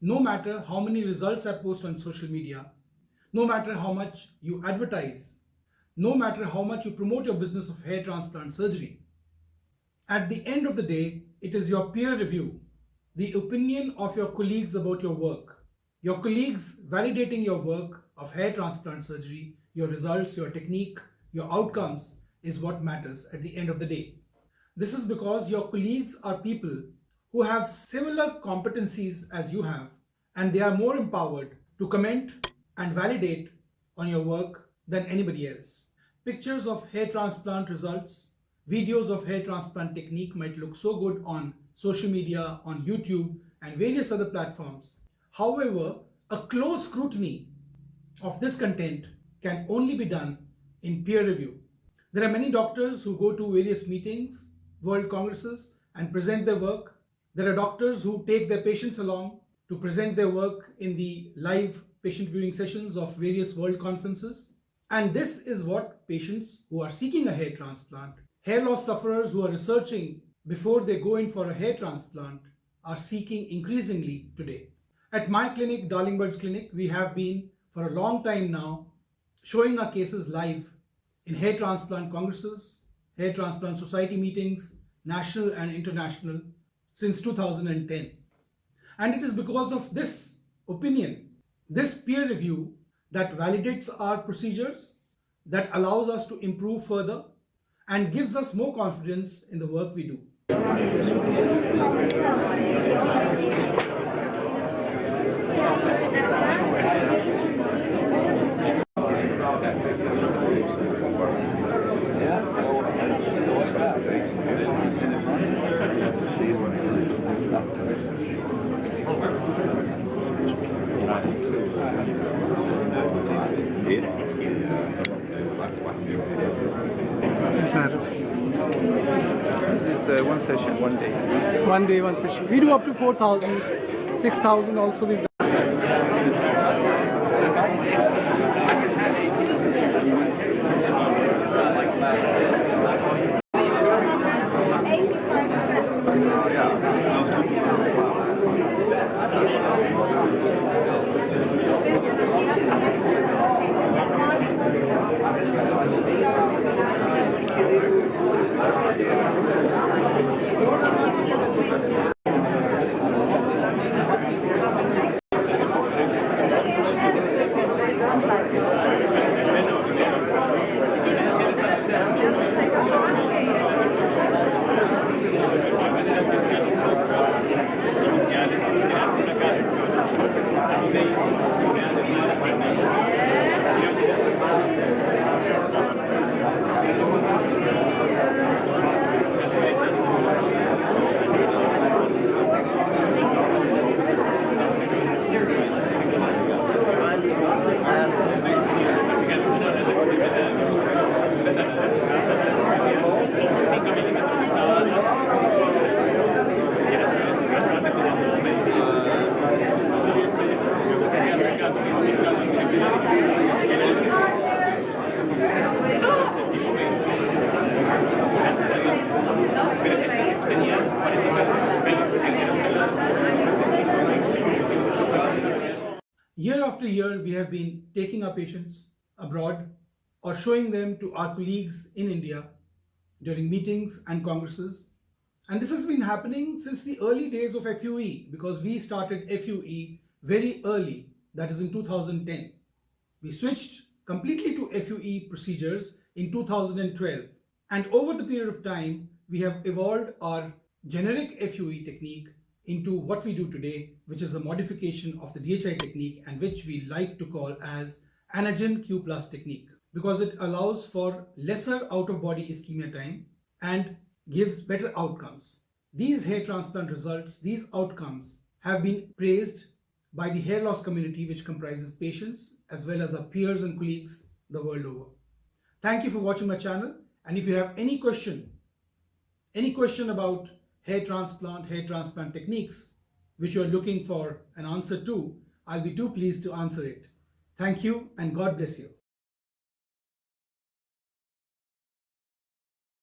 no matter how many results I post on social media, no matter how much you advertise, no matter how much you promote your business of hair transplant surgery, at the end of the day, it is your peer review, the opinion of your colleagues about your work, your colleagues validating your work of hair transplant surgery, your results, your technique, your outcomes is what matters at the end of the day. This is because your colleagues are people who have similar competencies as you have, and they are more empowered to comment and validate on your work than anybody else. Pictures of hair transplant results, videos of hair transplant technique might look so good on social media, on YouTube, and various other platforms. However, a close scrutiny of this content can only be done in peer review. There are many doctors who go to various meetings, world congresses, and present their work. There are doctors who take their patients along to present their work in the live patient viewing sessions of various world conferences. And this is what patients who are seeking a hair transplant, hair loss sufferers who are researching before they go in for a hair transplant, are seeking increasingly today. At my clinic, Darlingbird's Clinic, we have been for a long time now showing our cases live in hair transplant congresses, hair transplant society meetings, national and international, since 2010. And it is because of this opinion, this peer review, that validates our procedures, that allows us to improve further, and gives us more confidence in the work we do. ISHRS. This is one session, one day. One day, one session. We do up to 4,000, 6,000 also we've done. Year after year, we have been taking our patients abroad or showing them to our colleagues in India during meetings and congresses. And this has been happening since the early days of FUE, because we started FUE very early, that is in 2010. We switched completely to FUE procedures in 2012. And over the period of time, we have evolved our generic FUE technique into what we do today, which is a modification of the DHI technique, and which we like to call as anagen Q+ technique, because it allows for lesser out-of-body ischemia time and gives better outcomes. These hair transplant results, these outcomes have been praised by the hair loss community, which comprises patients as well as our peers and colleagues the world over. Thank you for watching my channel, and if you have any question about hair transplant techniques, which you are looking for an answer to, I'll be too pleased to answer it. Thank you, and God bless you.